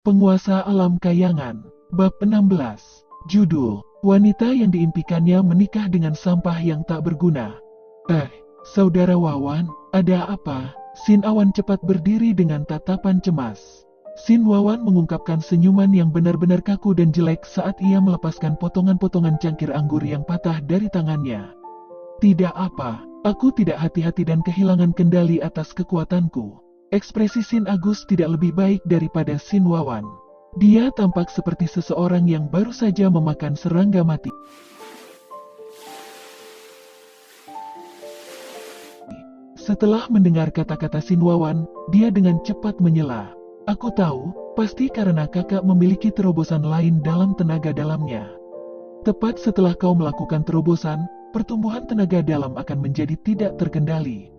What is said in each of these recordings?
Penguasa Alam Kayangan. Bab 16. Judul, wanita yang diimpikannya menikah dengan sampah yang tak berguna. Saudara Wawan, ada apa? Sin Awan cepat berdiri dengan tatapan cemas. Sin Wawan mengungkapkan senyuman yang benar-benar kaku dan jelek saat ia melepaskan potongan-potongan cangkir anggur yang patah dari tangannya. Tidak apa, aku tidak hati-hati dan kehilangan kendali atas kekuatanku. Ekspresi Sin Agus tidak lebih baik daripada Sin Wawan. Dia tampak seperti seseorang yang baru saja memakan serangga mati. Setelah mendengar kata-kata Sin Wawan, dia dengan cepat menyela. Aku tahu, pasti karena kakak memiliki terobosan lain dalam tenaga dalamnya. Tepat setelah kau melakukan terobosan, pertumbuhan tenaga dalam akan menjadi tidak terkendali.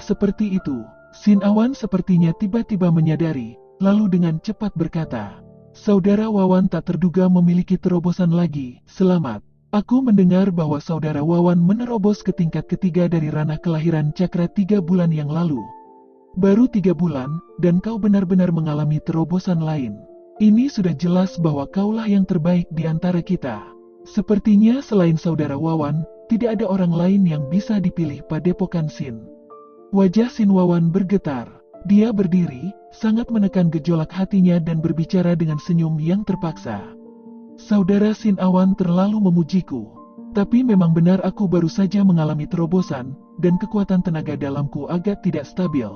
Seperti itu. Sin Awan sepertinya tiba-tiba menyadari, lalu dengan cepat berkata, Saudara Wawan tak terduga memiliki terobosan lagi, selamat. Aku mendengar bahwa Saudara Wawan menerobos ke tingkat ketiga dari ranah kelahiran cakra 3 bulan yang lalu. Baru 3 bulan, dan kau benar-benar mengalami terobosan lain. Ini sudah jelas bahwa kaulah yang terbaik di antara kita. Sepertinya selain Saudara Wawan, tidak ada orang lain yang bisa dipilih padepokan Sin. Wajah Sin Wawan bergetar. Dia berdiri, sangat menekan gejolak hatinya dan berbicara dengan senyum yang terpaksa. Saudara Sin Awan terlalu memujiku. Tapi memang benar aku baru saja mengalami terobosan, dan kekuatan tenaga dalamku agak tidak stabil.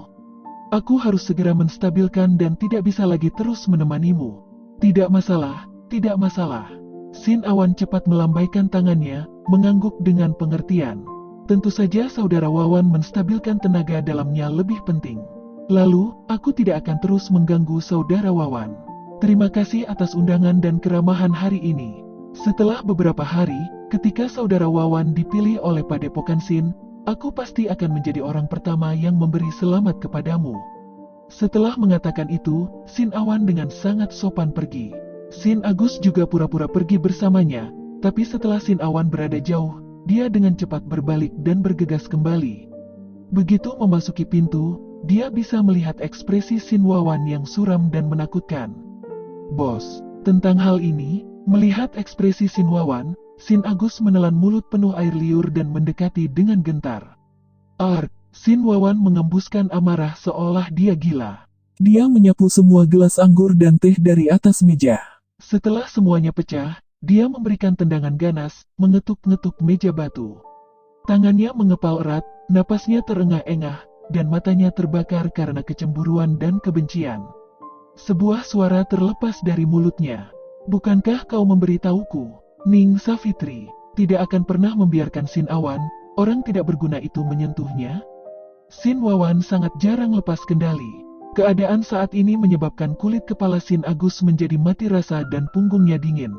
Aku harus segera menstabilkan dan tidak bisa lagi terus menemanimu. Tidak masalah, tidak masalah. Sin Awan cepat melambaikan tangannya, mengangguk dengan pengertian. Tentu saja Saudara Wawan menstabilkan tenaga dalamnya lebih penting. Lalu, aku tidak akan terus mengganggu Saudara Wawan. Terima kasih atas undangan dan keramahan hari ini. Setelah beberapa hari, ketika Saudara Wawan dipilih oleh Padepokan Sin, aku pasti akan menjadi orang pertama yang memberi selamat kepadamu. Setelah mengatakan itu, Sin Awan dengan sangat sopan pergi. Sin Agus juga pura-pura pergi bersamanya, tapi setelah Sin Awan berada jauh, dia dengan cepat berbalik dan bergegas kembali. Begitu memasuki pintu, dia bisa melihat ekspresi Sin Wawan yang suram dan menakutkan. Bos, tentang hal ini, melihat ekspresi Sin Wawan, Sin Agus menelan mulut penuh air liur dan mendekati dengan gentar. Sin Wawan mengembuskan amarah seolah dia gila. Dia menyapu semua gelas anggur dan teh dari atas meja. Setelah semuanya pecah, dia memberikan tendangan ganas, mengetuk-ngetuk meja batu. Tangannya mengepal erat, napasnya terengah-engah, dan matanya terbakar karena kecemburuan dan kebencian. Sebuah suara terlepas dari mulutnya. Bukankah kau memberitahuku, Ning Safitri, tidak akan pernah membiarkan Sin Awan, orang tidak berguna itu menyentuhnya? Sin Wawan sangat jarang lepas kendali. Keadaan saat ini menyebabkan kulit kepala Sin Agus menjadi mati rasa dan punggungnya dingin.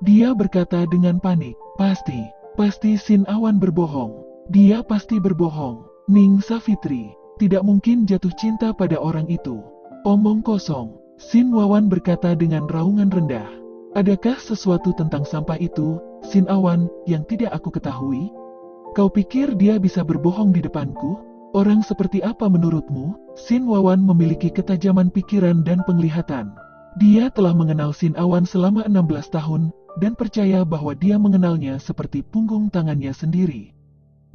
Dia berkata dengan panik, pasti Sin Awan berbohong. Dia pasti berbohong. Ning Safitri, tidak mungkin jatuh cinta pada orang itu. Omong kosong, Sin Wawan berkata dengan raungan rendah. Adakah sesuatu tentang sampah itu, Sin Awan, yang tidak aku ketahui? Kau pikir dia bisa berbohong di depanku? Orang seperti apa menurutmu? Sin Wawan memiliki ketajaman pikiran dan penglihatan. Dia telah mengenal Sin Awan selama 16 tahun, dan percaya bahwa dia mengenalnya seperti punggung tangannya sendiri.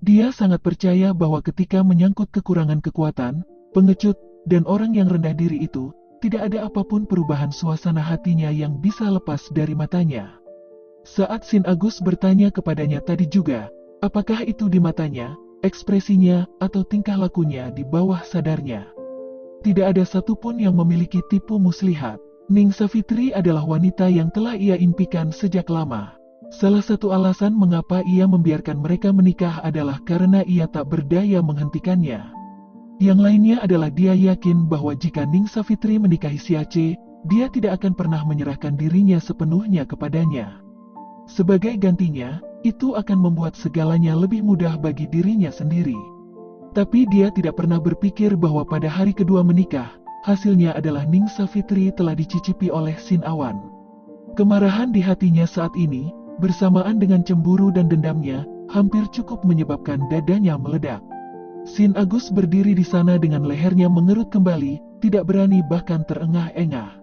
Dia sangat percaya bahwa ketika menyangkut kekurangan kekuatan, pengecut, dan orang yang rendah diri itu, tidak ada apapun perubahan suasana hatinya yang bisa lepas dari matanya. Saat Sin Agus bertanya kepadanya tadi juga, apakah itu di matanya, ekspresinya, atau tingkah lakunya di bawah sadarnya. Tidak ada satupun yang memiliki tipu muslihat. Ning Safitri adalah wanita yang telah ia impikan sejak lama. Salah satu alasan mengapa ia membiarkan mereka menikah adalah karena ia tak berdaya menghentikannya. Yang lainnya adalah dia yakin bahwa jika Ning Safitri menikahi si Aceh, dia tidak akan pernah menyerahkan dirinya sepenuhnya kepadanya. Sebagai gantinya, itu akan membuat segalanya lebih mudah bagi dirinya sendiri. Tapi dia tidak pernah berpikir bahwa pada hari kedua menikah, hasilnya adalah Ning Safitri telah dicicipi oleh Sin Awan. Kemarahan di hatinya saat ini, bersamaan dengan cemburu dan dendamnya, hampir cukup menyebabkan dadanya meledak. Sin Agus berdiri di sana dengan lehernya mengerut kembali, tidak berani bahkan terengah-engah.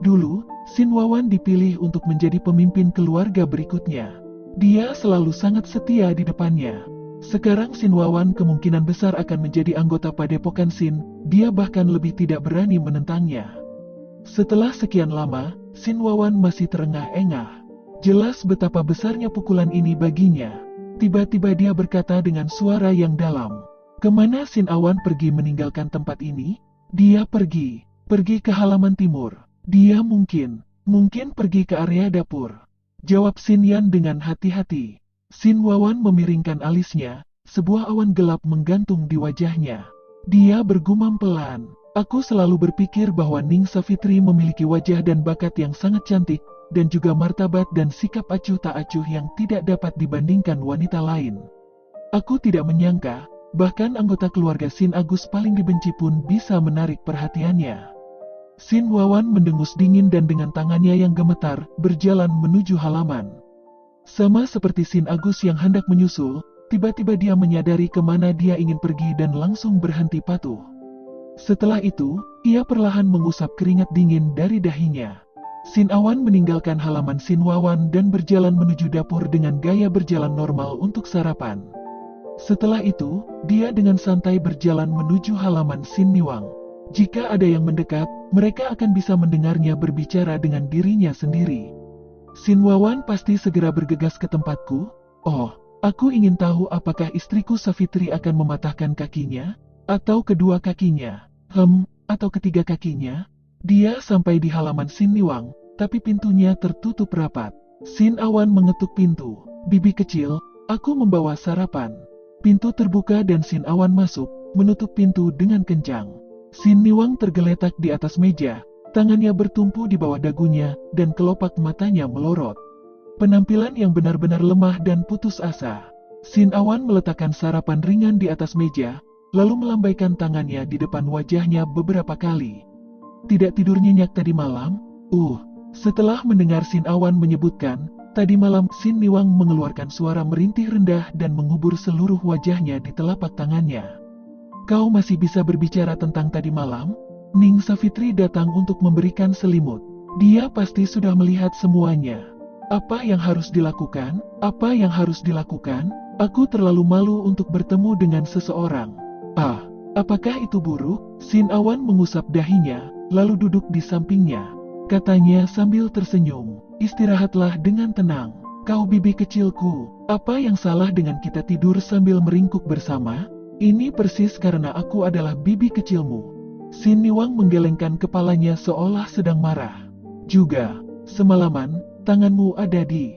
Dulu, Sin Wawan dipilih untuk menjadi pemimpin keluarga berikutnya. Dia selalu sangat setia di depannya. Sekarang Sin Wawan kemungkinan besar akan menjadi anggota Padepokan Sin, dia bahkan lebih tidak berani menentangnya. Setelah sekian lama, Sin Wawan masih terengah-engah. Jelas betapa besarnya pukulan ini baginya. Tiba-tiba dia berkata dengan suara yang dalam, "Kemana Sin Awan pergi meninggalkan tempat ini?" "Dia pergi ke halaman timur. Dia mungkin pergi ke area dapur," jawab Sin Yan dengan hati-hati. Sin Wawan memiringkan alisnya, sebuah awan gelap menggantung di wajahnya. Dia bergumam pelan, "Aku selalu berpikir bahwa Ning Savitri memiliki wajah dan bakat yang sangat cantik, dan juga martabat dan sikap acuh tak acuh yang tidak dapat dibandingkan wanita lain. Aku tidak menyangka, bahkan anggota keluarga Sin Agus paling dibenci pun bisa menarik perhatiannya." Sin Wawan mendengus dingin dan dengan tangannya yang gemetar, berjalan menuju halaman. Sama seperti Sin Agus yang hendak menyusul, tiba-tiba dia menyadari kemana dia ingin pergi dan langsung berhenti patuh. Setelah itu, ia perlahan mengusap keringat dingin dari dahinya. Sin Awan meninggalkan halaman Sin Wawan dan berjalan menuju dapur dengan gaya berjalan normal untuk sarapan. Setelah itu, dia dengan santai berjalan menuju halaman Sin Niwang. Jika ada yang mendekat, mereka akan bisa mendengarnya berbicara dengan dirinya sendiri. Sin Wawan pasti segera bergegas ke tempatku. "Oh, aku ingin tahu apakah istriku Savitri akan mematahkan kakinya, atau kedua kakinya, atau ketiga kakinya." Dia sampai di halaman Sin Niwang, tapi pintunya tertutup rapat. Sin Awan mengetuk pintu. "Bibi kecil, aku membawa sarapan." Pintu terbuka dan Sin Awan masuk, menutup pintu dengan kencang. Sin Niwang tergeletak di atas meja, tangannya bertumpu di bawah dagunya, dan kelopak matanya melorot. Penampilan yang benar-benar lemah dan putus asa. Sin Awan meletakkan sarapan ringan di atas meja, lalu melambaikan tangannya di depan wajahnya beberapa kali. "Tidak tidur nyenyak tadi malam?" Setelah mendengar Sin Awan menyebutkan, tadi malam, Sin Niwang mengeluarkan suara merintih rendah dan mengubur seluruh wajahnya di telapak tangannya. "Kau masih bisa berbicara tentang tadi malam?" Ning Savitri datang untuk memberikan selimut. Dia pasti sudah melihat semuanya. Apa yang harus dilakukan? Apa yang harus dilakukan? Aku terlalu malu untuk bertemu dengan seseorang. Apakah itu buruk? Sin Awan mengusap dahinya, lalu duduk di sampingnya. Katanya sambil tersenyum, "Istirahatlah dengan tenang. Kau bibi kecilku, apa yang salah dengan kita tidur sambil meringkuk bersama? Ini persis karena aku adalah bibi kecilmu." Sin Niwang menggelengkan kepalanya seolah sedang marah. "Juga, semalaman, tanganmu ada di..."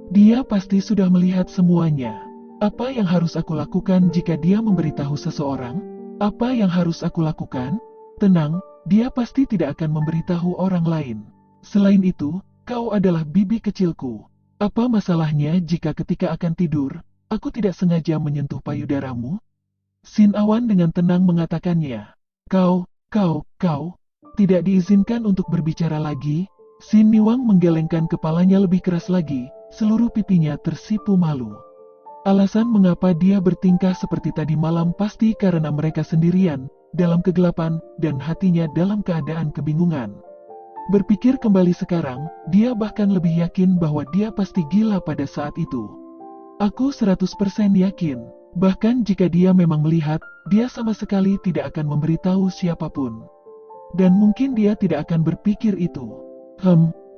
Dia pasti sudah melihat semuanya. Apa yang harus aku lakukan jika dia memberitahu seseorang? Apa yang harus aku lakukan? Tenang, dia pasti tidak akan memberitahu orang lain. Selain itu, kau adalah bibi kecilku. Apa masalahnya jika ketika akan tidur, aku tidak sengaja menyentuh payudaramu? Sin Awan dengan tenang mengatakannya. Kau tidak diizinkan untuk berbicara lagi." Sin Niwang menggelengkan kepalanya lebih keras lagi, seluruh pipinya tersipu malu. Alasan mengapa dia bertingkah seperti tadi malam pasti karena mereka sendirian, dalam kegelapan, dan hatinya dalam keadaan kebingungan. Berpikir kembali sekarang, dia bahkan lebih yakin bahwa dia pasti gila pada saat itu. "Aku 100% yakin. Bahkan jika dia memang melihat, dia sama sekali tidak akan memberitahu siapapun. Dan mungkin dia tidak akan berpikir itu.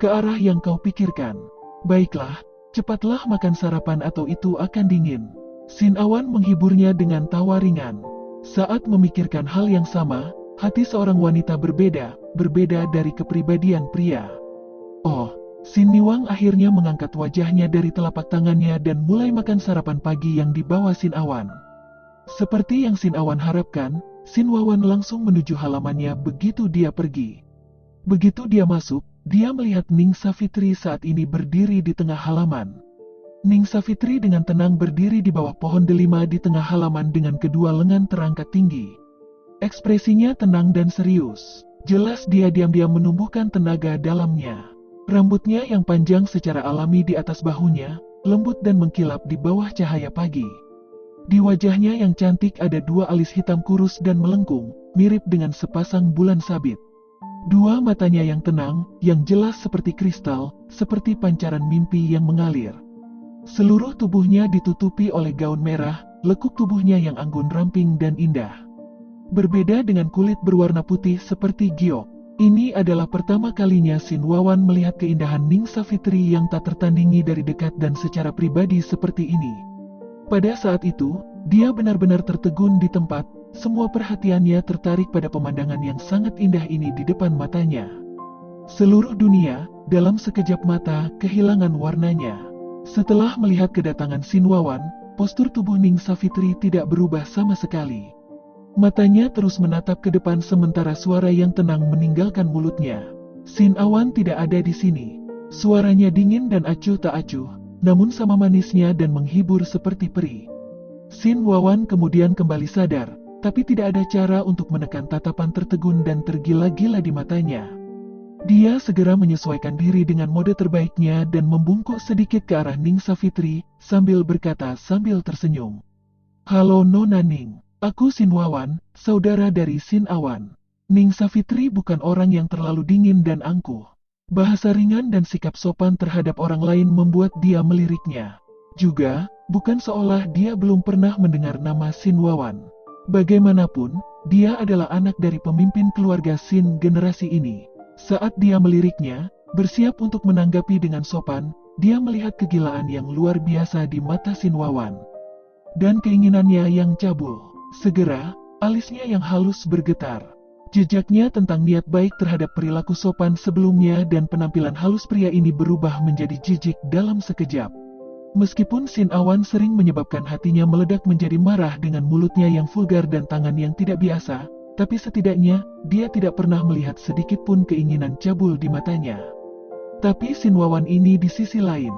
Ke arah yang kau pikirkan. Baiklah, cepatlah makan sarapan atau itu akan dingin." Sin Awan menghiburnya dengan tawa ringan. Saat memikirkan hal yang sama, hati seorang wanita berbeda dari kepribadian pria. Sin Niwang akhirnya mengangkat wajahnya dari telapak tangannya dan mulai makan sarapan pagi yang dibawa Sin Awan. Seperti yang Sin Awan harapkan, Sin Wawan langsung menuju halamannya begitu dia pergi. Begitu dia masuk, dia melihat Ning Savitri saat ini berdiri di tengah halaman. Ning Savitri dengan tenang berdiri di bawah pohon delima di tengah halaman dengan kedua lengan terangkat tinggi. Ekspresinya tenang dan serius. Jelas dia diam-diam menumbuhkan tenaga dalamnya. Rambutnya yang panjang secara alami di atas bahunya, lembut dan mengkilap di bawah cahaya pagi. Di wajahnya yang cantik ada dua alis hitam kurus dan melengkung, mirip dengan sepasang bulan sabit. Dua matanya yang tenang, yang jelas seperti kristal, seperti pancaran mimpi yang mengalir. Seluruh tubuhnya ditutupi oleh gaun merah, lekuk tubuhnya yang anggun ramping dan indah. Berbeda dengan kulit berwarna putih seperti giok. Ini adalah pertama kalinya Shin Wawan melihat keindahan Ning Savitri yang tak tertandingi dari dekat dan secara pribadi seperti ini. Pada saat itu, dia benar-benar tertegun di tempat, semua perhatiannya tertarik pada pemandangan yang sangat indah ini di depan matanya. Seluruh dunia, dalam sekejap mata, kehilangan warnanya. Setelah melihat kedatangan Shin Wawan, postur tubuh Ning Savitri tidak berubah sama sekali. Matanya terus menatap ke depan sementara suara yang tenang meninggalkan mulutnya. Shin Awan tidak ada di sini. Suaranya dingin dan acuh tak acuh, namun sama manisnya dan menghibur seperti peri. Shin Wawan kemudian kembali sadar, tapi tidak ada cara untuk menekan tatapan tertegun dan tergila-gila di matanya. Dia segera menyesuaikan diri dengan mode terbaiknya dan membungkuk sedikit ke arah Ning Savitri, sambil berkata sambil tersenyum. "Halo Nona Ning. Aku Shin Wawan, saudara dari Shin Awan." Ning Savitri bukan orang yang terlalu dingin dan angkuh. Bahasa ringan dan sikap sopan terhadap orang lain membuat dia meliriknya. Juga, bukan seolah dia belum pernah mendengar nama Shin Wawan. Bagaimanapun, dia adalah anak dari pemimpin keluarga Shin generasi ini. Saat dia meliriknya, bersiap untuk menanggapi dengan sopan, dia melihat kegilaan yang luar biasa di mata Shin Wawan. Dan keinginannya yang cabul. Segera, alisnya yang halus bergetar. Jejaknya tentang niat baik terhadap perilaku sopan sebelumnya dan penampilan halus pria ini berubah menjadi jijik dalam sekejap. Meskipun Shin Awan sering menyebabkan hatinya meledak menjadi marah dengan mulutnya yang vulgar dan tangan yang tidak biasa, tapi setidaknya, dia tidak pernah melihat sedikit pun keinginan cabul di matanya. Tapi Shin Wawan ini di sisi lain.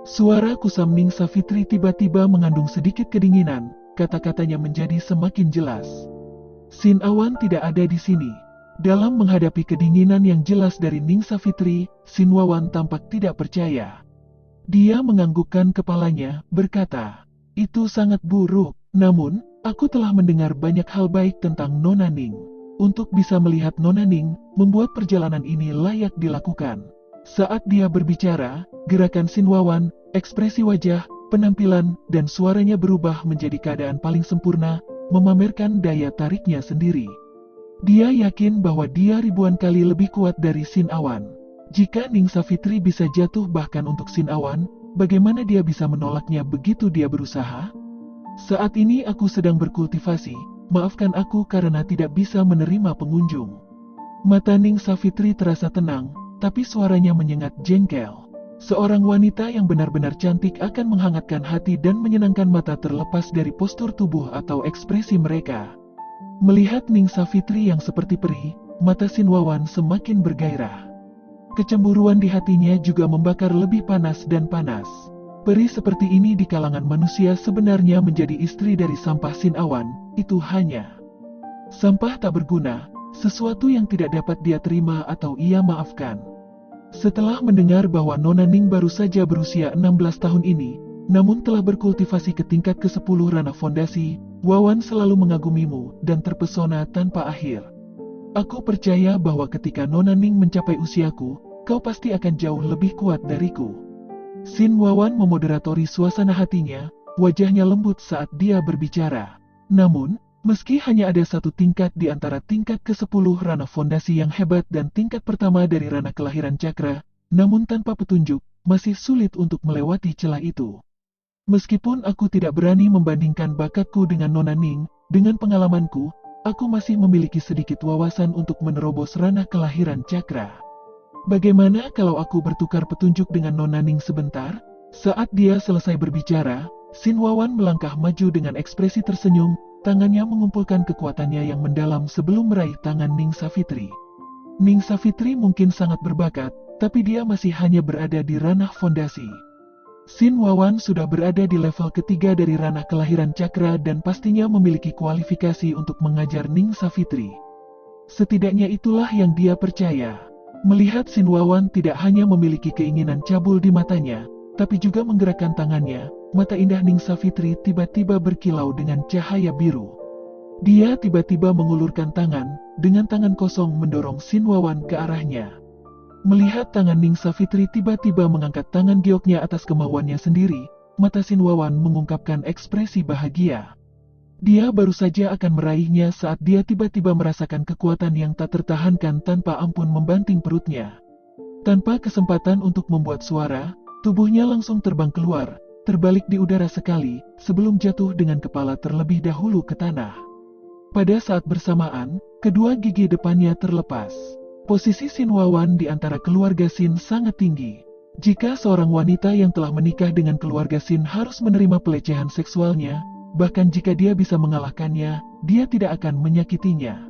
Suara kusam Ning Savitri tiba-tiba mengandung sedikit kedinginan. Kata-katanya menjadi semakin jelas. Shin Awan tidak ada di sini. Dalam menghadapi kedinginan yang jelas dari Ning Savitri, Shin Wawan tampak tidak percaya. Dia menganggukkan kepalanya, berkata, "Itu sangat buruk, namun, aku telah mendengar banyak hal baik tentang Nona Ning. Untuk bisa melihat Nona Ning, membuat perjalanan ini layak dilakukan." Saat dia berbicara, gerakan Shin Wawan, ekspresi wajah, penampilan, dan suaranya berubah menjadi keadaan paling sempurna, memamerkan daya tariknya sendiri. Dia yakin bahwa dia ribuan kali lebih kuat dari Shin Awan. Jika Ning Savitri bisa jatuh bahkan untuk Shin Awan, bagaimana dia bisa menolaknya begitu dia berusaha? "Saat ini aku sedang berkultivasi, maafkan aku karena tidak bisa menerima pengunjung." Mata Ning Savitri terasa tenang, tapi suaranya menyengat jengkel. Seorang wanita yang benar-benar cantik akan menghangatkan hati dan menyenangkan mata terlepas dari postur tubuh atau ekspresi mereka. Melihat Ning Savitri yang seperti peri, mata Shin Wawan semakin bergairah. Kecemburuan di hatinya juga membakar lebih panas dan panas. Peri seperti ini di kalangan manusia sebenarnya menjadi istri dari sampah Shin Awan, itu hanya sampah tak berguna, sesuatu yang tidak dapat dia terima atau ia maafkan. Setelah mendengar bahwa Nona Ning baru saja berusia 16 tahun ini, namun telah berkultivasi ke tingkat ke-10 ranah fondasi, Wawan selalu mengagumimu dan terpesona tanpa akhir. Aku percaya bahwa ketika Nona Ning mencapai usiaku, kau pasti akan jauh lebih kuat dariku. Shin Wawan memoderatori suasana hatinya, wajahnya lembut saat dia berbicara. Namun, meski hanya ada satu tingkat di antara tingkat ke-10 ranah fondasi yang hebat dan tingkat pertama dari ranah kelahiran cakra, namun tanpa petunjuk, masih sulit untuk melewati celah itu. Meskipun aku tidak berani membandingkan bakatku dengan Nona Ning, dengan pengalamanku, aku masih memiliki sedikit wawasan untuk menerobos ranah kelahiran cakra. Bagaimana kalau aku bertukar petunjuk dengan Nona Ning sebentar? Saat dia selesai berbicara, Shin Wawan melangkah maju dengan ekspresi tersenyum, tangannya mengumpulkan kekuatannya yang mendalam sebelum meraih tangan Ning Savitri. Ning Savitri mungkin sangat berbakat, tapi dia masih hanya berada di ranah fondasi. Shin Wawan sudah berada di level ketiga dari ranah kelahiran cakra dan pastinya memiliki kualifikasi untuk mengajar Ning Savitri. Setidaknya itulah yang dia percaya. Melihat Shin Wawan tidak hanya memiliki keinginan cabul di matanya, tapi juga menggerakkan tangannya, mata indah Ning Savitri tiba-tiba berkilau dengan cahaya biru. Dia tiba-tiba mengulurkan tangan, dengan tangan kosong mendorong Sin Wawan ke arahnya. Melihat tangan Ning Savitri tiba-tiba mengangkat tangan gioknya atas kemauannya sendiri, mata Sin Wawan mengungkapkan ekspresi bahagia. Dia baru saja akan meraihnya saat dia tiba-tiba merasakan kekuatan yang tak tertahankan tanpa ampun membanting perutnya. Tanpa kesempatan untuk membuat suara, tubuhnya langsung terbang keluar, terbalik di udara sekali, sebelum jatuh dengan kepala terlebih dahulu ke tanah. Pada saat bersamaan, kedua gigi depannya terlepas. Posisi Sin Wawan di antara keluarga Sin sangat tinggi. Jika seorang wanita yang telah menikah dengan keluarga Sin harus menerima pelecehan seksualnya, bahkan jika dia bisa mengalahkannya, dia tidak akan menyakitinya.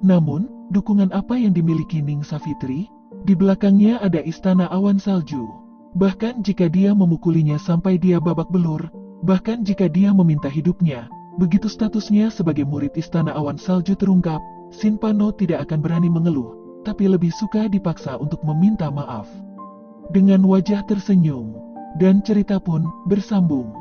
Namun, dukungan apa yang dimiliki Ning Savitri? Di belakangnya ada istana awan salju. Bahkan jika dia memukulinya sampai dia babak belur, bahkan jika dia meminta hidupnya, begitu statusnya sebagai murid istana awan salju terungkap, Sin Pano tidak akan berani mengeluh, tapi lebih suka dipaksa untuk meminta maaf. Dengan wajah tersenyum, dan cerita pun bersambung.